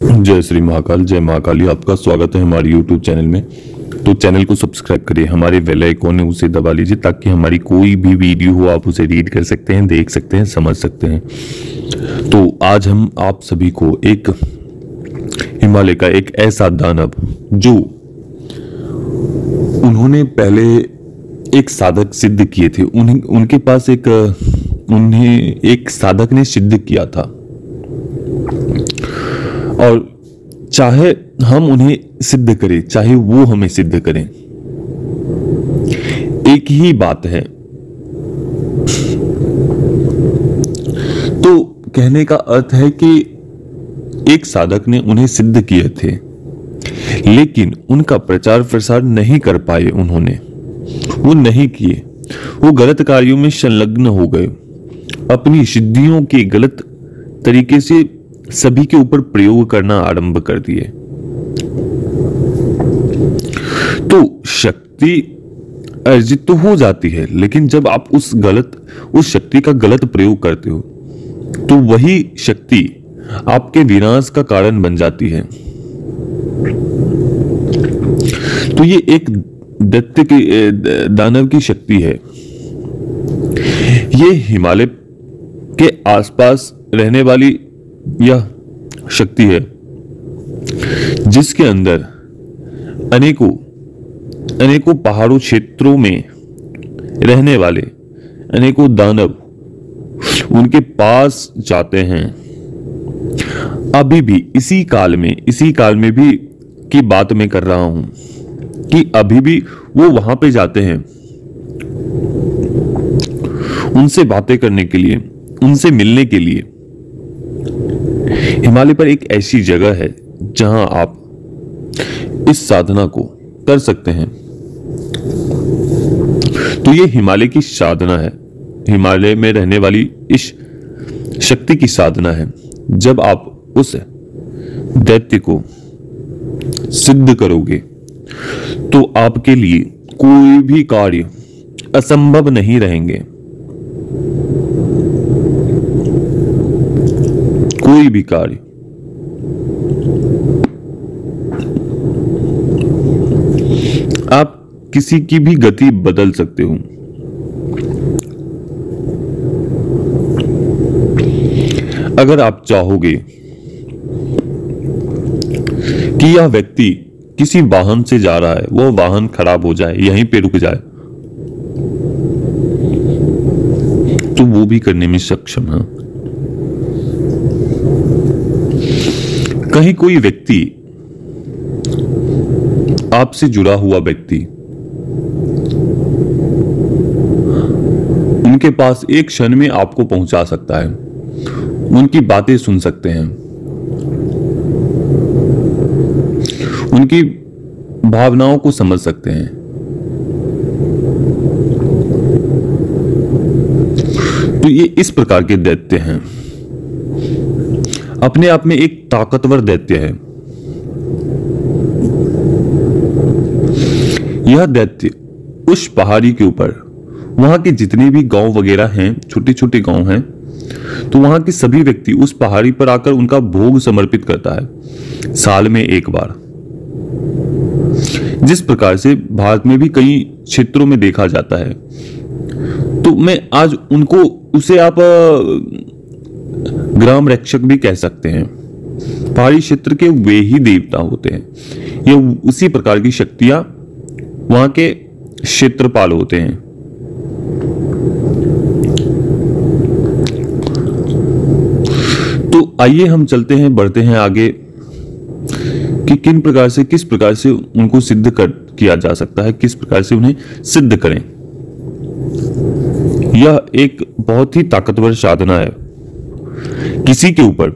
जय श्री महाकाल, जय महाकाली। आपका स्वागत है हमारे YouTube चैनल में। तो चैनल को सब्सक्राइब करिए, हमारे बेल आइकॉन है उसे दबा लीजिए ताकि हमारी कोई भी वीडियो हो आप उसे रीड कर सकते हैं, देख सकते हैं, समझ सकते हैं। तो आज हम आप सभी को एक हिमालय का एक ऐसा दानव जो उन्होंने पहले एक साधक सिद्ध किए थे, उनके पास उन्हें एक साधक ने सिद्ध किया था और चाहे हम उन्हें सिद्ध करें चाहे वो हमें सिद्ध करें, एक ही बात है। तो कहने का अर्थ है कि एक साधक ने उन्हें सिद्ध किए थे लेकिन उनका प्रचार प्रसार नहीं कर पाए, वो नहीं किए, वो गलत कार्यों में संलग्न हो गए, अपनी सिद्धियों के गलत तरीके से सभी के ऊपर प्रयोग करना आरंभ कर दिए। तो शक्ति अर्जित तो हो जाती है लेकिन जब आप उस शक्ति का गलत प्रयोग करते हो तो वही शक्ति आपके विनाश का कारण बन जाती है। तो ये एक दैत्य की दानव की शक्ति है। ये हिमालय के आसपास रहने वाली यह शक्ति है जिसके अंदर अनेकों पहाड़ों क्षेत्रों में रहने वाले अनेकों दानव उनके पास जाते हैं। अभी भी इसी काल में भी की बात मैं कर रहा हूं कि अभी भी वो वहां पे जाते हैं उनसे बातें करने के लिए, उनसे मिलने के लिए। हिमालय पर एक ऐसी जगह है जहां आप इस साधना को कर सकते हैं। तो ये हिमालय की साधना है, हिमालय में रहने वाली इस शक्ति की साधना है। जब आप उस दैत्य को सिद्ध करोगे तो आपके लिए कोई भी कार्य असंभव नहीं रहेंगे, कोई भी कार्य। आप किसी की भी गति बदल सकते हो। अगर आप चाहोगे कि यह व्यक्ति किसी वाहन से जा रहा है, वो वाहन खराब हो जाए, यहीं पे रुक जाए, तो वो भी करने में सक्षम है। कहीं कोई व्यक्ति, आपसे जुड़ा हुआ व्यक्ति, उनके पास एक क्षण में आपको पहुंचा सकता है, उनकी बातें सुन सकते हैं, उनकी भावनाओं को समझ सकते हैं। तो ये इस प्रकार के दैत्य हैं, अपने आप में एक ताकतवर दैत्य है। यह दैत्य उस पहाड़ी के ऊपर, वहां के जितने भी गांव वगैरह हैं, छोटे छोटे गांव हैं, तो वहां के सभी व्यक्ति उस पहाड़ी पर आकर उनका भोग समर्पित करता है साल में एक बार। जिस प्रकार से भारत में भी कई क्षेत्रों में देखा जाता है। तो मैं आज उसे आप ग्राम रक्षक भी कह सकते हैं। पहाड़ी क्षेत्र के वे ही देवता होते हैं। ये उसी प्रकार की शक्तियां वहां के क्षेत्रपाल होते हैं। तो आइए हम चलते हैं, बढ़ते हैं आगे कि किस प्रकार से उनको सिद्ध किया जा सकता है, किस प्रकार से उन्हें सिद्ध करें। यह एक बहुत ही ताकतवर साधना है। किसी के ऊपर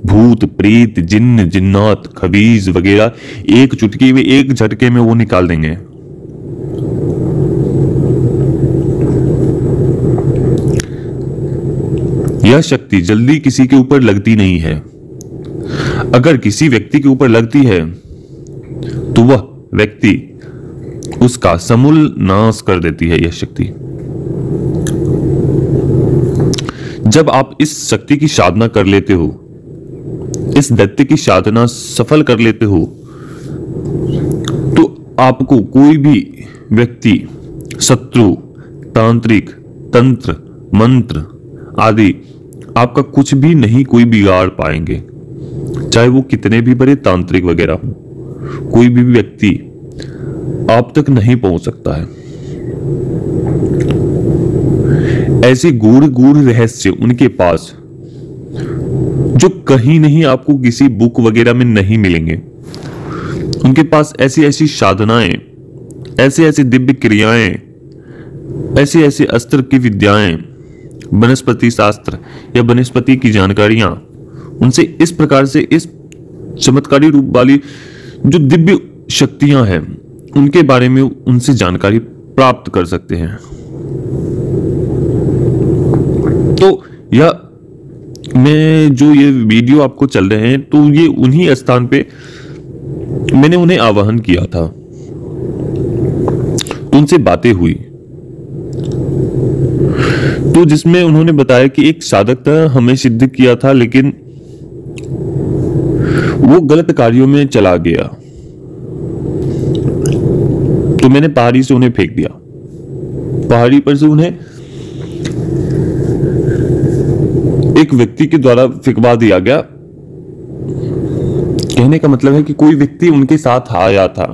भूत, प्रेत, जिन्न, जिन्नात, खबीज वगैरह एक चुटकी में, एक झटके में वो निकाल देंगे। यह शक्ति जल्दी किसी के ऊपर लगती नहीं है। अगर किसी व्यक्ति के ऊपर लगती है तो वह व्यक्ति उसका समूल नाश कर देती है यह शक्ति। जब आप इस शक्ति की साधना कर लेते हो इस दैत्य की साधना सफल कर लेते हो तो आपको कोई भी व्यक्ति, शत्रु, तांत्रिक, तंत्र, मंत्र आदि आपका कुछ भी नहीं कोई बिगाड़ पाएंगे। चाहे वो कितने भी बड़े तांत्रिक वगैरह हो, कोई भी व्यक्ति आप तक नहीं पहुंच सकता है। ऐसे गूढ़ गूढ़ रहस्य उनके पास जो कहीं नहीं आपको किसी बुक वगैरह में नहीं मिलेंगे। उनके पास ऐसी ऐसी साधनाएं, ऐसे ऐसे दिव्य क्रियाएं, ऐसे ऐसे अस्त्र की विद्याएं, वनस्पति शास्त्र या वनस्पति की जानकारियां उनसे इस प्रकार से, इस चमत्कारी रूप वाली जो दिव्य शक्तियां हैं उनके बारे में उनसे जानकारी प्राप्त कर सकते हैं। तो यह मैं जो ये वीडियो आपको चल रहे हैं तो ये उन्हीं स्थान पे मैंने उन्हें आवाहन किया था, तो उनसे बातें हुई, तो जिसमें उन्होंने बताया कि एक साधक था, हमें सिद्ध किया था, लेकिन वो गलत कार्यों में चला गया, तो मैंने पहाड़ी से उन्हें फेंक दिया। पहाड़ी पर से उन्हें एक व्यक्ति के द्वारा फेंकवा दिया गया। कहने का मतलब है कि कोई व्यक्ति उनके साथ आया था,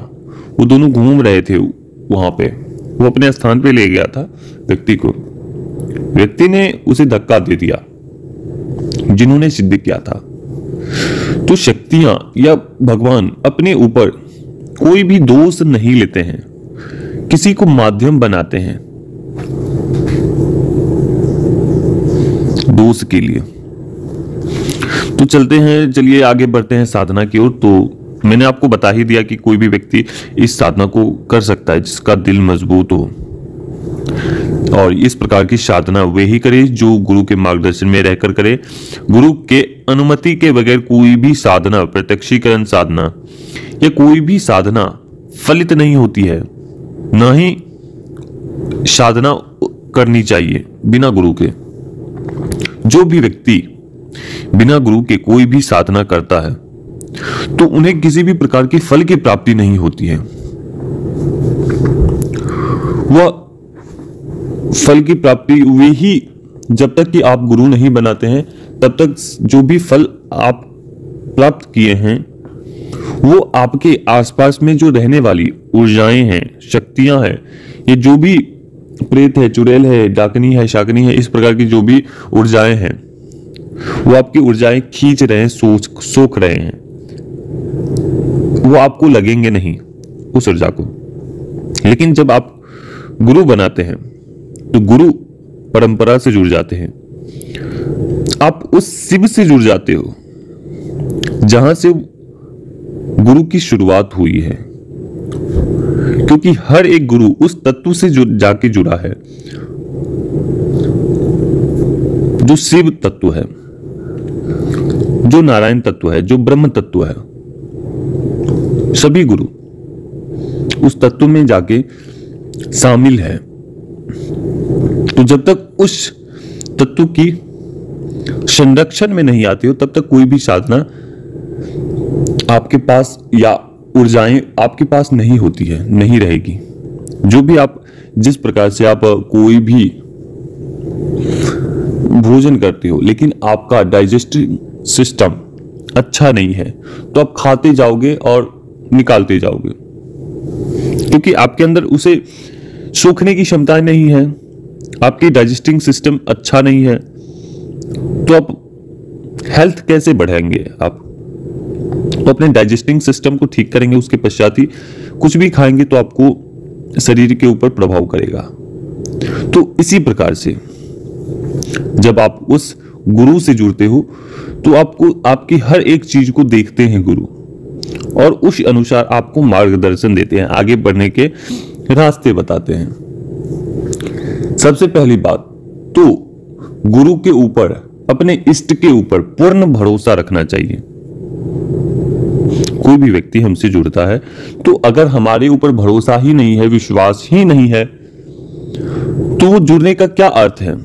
वो दोनों घूम रहे थे वहां पे, वो अपने स्थान पे ले गया था व्यक्ति को। व्यक्ति ने उसे धक्का दे दिया जिन्होंने सिद्ध किया था। तो शक्तियां या भगवान अपने ऊपर कोई भी दोष नहीं लेते हैं, किसी को माध्यम बनाते हैं दोष के लिए। तो चलते हैं, चलिए आगे बढ़ते हैं साधना की ओर। तो मैंने आपको बता ही दिया कि कोई भी व्यक्ति इस साधना को कर सकता है जिसका दिल मजबूत हो, और इस प्रकार की साधना वे ही करे जो गुरु के मार्गदर्शन में रहकर करे। गुरु के अनुमति के बगैर कोई भी साधना, प्रत्यक्षीकरण साधना या कोई भी साधना फलित नहीं होती है, ना ही साधना करनी चाहिए बिना गुरु के। जो भी व्यक्ति बिना गुरु के कोई भी साधना करता है तो उन्हें किसी भी प्रकार की फल की प्राप्ति नहीं होती है। वह फल की प्राप्ति वे ही, जब तक कि आप गुरु नहीं बनाते हैं तब तक जो भी फल आप प्राप्त किए हैं वो आपके आसपास में जो रहने वाली ऊर्जाएं हैं, शक्तियां हैं, ये जो भी प्रेत है, चुड़ैल है, डाकनी है, शाकनी है, इस प्रकार की जो भी ऊर्जाएं हैं वो आपकी ऊर्जाएं खींच रहे हैं, सोख रहे हैं। वो आपको लगेंगे नहीं उस ऊर्जा को। लेकिन जब आप गुरु बनाते हैं तो गुरु परंपरा से जुड़ जाते हैं, आप उस शिव से जुड़ जाते हो जहां से गुरु की शुरुआत हुई है, क्योंकि हर एक गुरु उस तत्व से जाके जुड़ा है जो शिव तत्व है, जो नारायण तत्व है, जो ब्रह्म तत्व है। सभी गुरु उस तत्व में जाके शामिल है। तो जब तक उस तत्व की संरक्षण में नहीं आते हो तब तक कोई भी साधना आपके पास या ऊर्जाएं आपके पास नहीं होती है, नहीं रहेगी। जो भी आप, जिस प्रकार से आप कोई भी भोजन करते हो लेकिन आपका डाइजेस्टिव सिस्टम अच्छा नहीं है तो आप खाते जाओगे और निकालते जाओगे, क्योंकि आपके अंदर उसे सोखने की क्षमता नहीं है, आपकी डाइजेस्टिंग सिस्टम अच्छा नहीं है, तो आप हेल्थ कैसे बढ़ाएंगे? आप तो अपने डाइजेस्टिंग सिस्टम को ठीक करेंगे, उसके पश्चात ही कुछ भी खाएंगे तो आपको शरीर के ऊपर प्रभाव करेगा। तो इसी प्रकार से जब आप उस गुरु से जुड़ते हो तो आपको आपकी हर एक चीज को देखते हैं गुरु, और उस अनुसार आपको मार्गदर्शन देते हैं, आगे बढ़ने के रास्ते बताते हैं। सबसे पहली बात तो गुरु के ऊपर, अपने इष्ट के ऊपर पूर्ण भरोसा रखना चाहिए। कोई भी व्यक्ति हमसे जुड़ता है तो अगर हमारे ऊपर भरोसा ही नहीं है, विश्वास ही नहीं है, तो वो जुड़ने का क्या अर्थ है?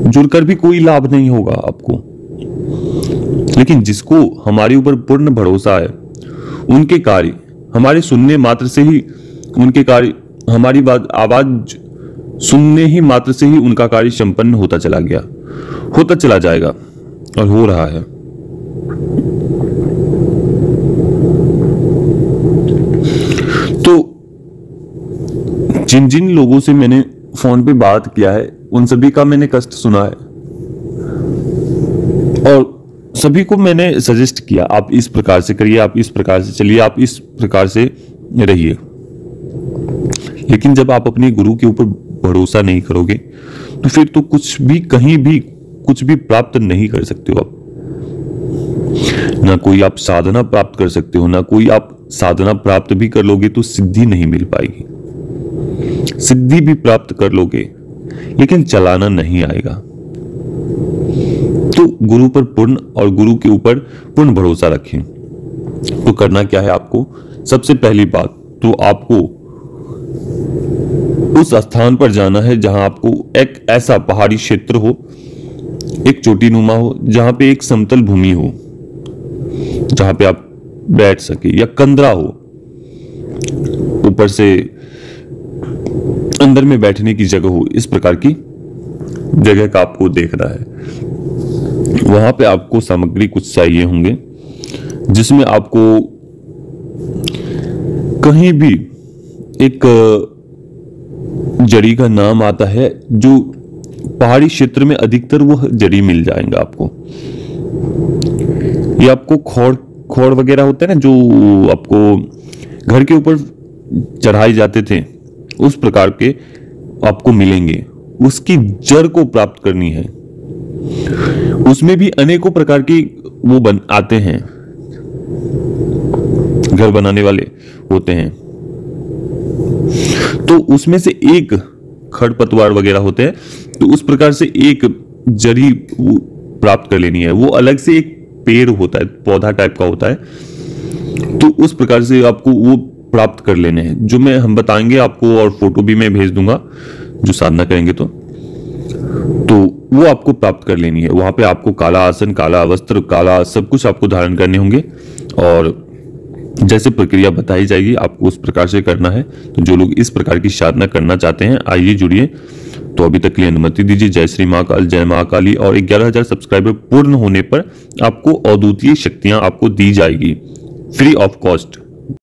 जुड़कर भी कोई लाभ नहीं होगा आपको। लेकिन जिसको हमारे ऊपर पूर्ण भरोसा है, उनके कार्य हमारे सुनने मात्र से ही, उनके कार्य हमारी बात आवाज सुनने ही मात्र से ही उनका कार्य संपन्न होता चला गया, होता चला जाएगा और हो रहा है। तो जिन जिन लोगों से मैंने फोन पे बात किया है, उन सभी का मैंने कष्ट सुना है और सभी को मैंने सजेस्ट किया, आप इस प्रकार से करिए, आप इस प्रकार से चलिए, आप इस प्रकार से रहिए। लेकिन जब आप अपने गुरु के ऊपर भरोसा नहीं करोगे तो फिर तो कुछ भी कहीं भी कुछ भी प्राप्त नहीं कर सकते हो आप। ना कोई आप साधना प्राप्त कर सकते हो, ना कोई आप साधना प्राप्त भी कर लोगे तो सिद्धि नहीं मिल पाएगी। सिद्धि भी प्राप्त कर लोगे लेकिन चलाना नहीं आएगा। तो गुरु पर पूर्ण और गुरु के ऊपर पूर्ण भरोसा रखें। तो करना क्या है आपको? सबसे पहली बात तो आपको उस स्थान पर जाना है जहां आपको एक ऐसा पहाड़ी क्षेत्र हो, एक चोटी नुमा हो, जहां पे एक समतल भूमि हो, जहां पे आप बैठ सके, या कंदरा हो, ऊपर से अंदर में बैठने की जगह हो। इस प्रकार की जगह का आपको देखना है। वहां पे आपको सामग्री कुछ चाहिए होंगे, जिसमें आपको कहीं भी एक जड़ी का नाम आता है, जो पहाड़ी क्षेत्र में अधिकतर वो जड़ी मिल जाएगा आपको। ये आपको खोड़ वगैरह होते हैं ना, जो आपको घर के ऊपर चढ़ाए जाते थे, उस प्रकार के आपको मिलेंगे। उसकी जड़ को प्राप्त करनी है। उसमें भी अनेकों प्रकार की वो आते हैं, घर बनाने वाले होते हैं। तो उसमें से एक खरपतवार वगैरह होते हैं, तो उस प्रकार से एक जड़ी प्राप्त कर लेनी है। वो अलग से एक पेड़ होता है, पौधा टाइप का होता है। तो उस प्रकार से आपको वो प्राप्त कर लेने हैं, जो हम बताएंगे आपको, और फोटो भी मैं भेज दूंगा जो साधना करेंगे तो वो आपको प्राप्त कर लेनी है। वहां पे आपको काला आसन, काला वस्त्र, काला सब कुछ आपको धारण करने होंगे, और जैसे प्रक्रिया बताई जाएगी आपको उस प्रकार से करना है। तो जो लोग इस प्रकार की साधना करना चाहते हैं, आइए जुड़िए। तो अभी तक के लिए अनुमति दीजिए। जय श्री महाकाल, जय महाकाली। और 11,000 सब्सक्राइबर पूर्ण होने पर आपको अद्वितीय शक्तियां आपको दी जाएगी फ्री ऑफ कॉस्ट।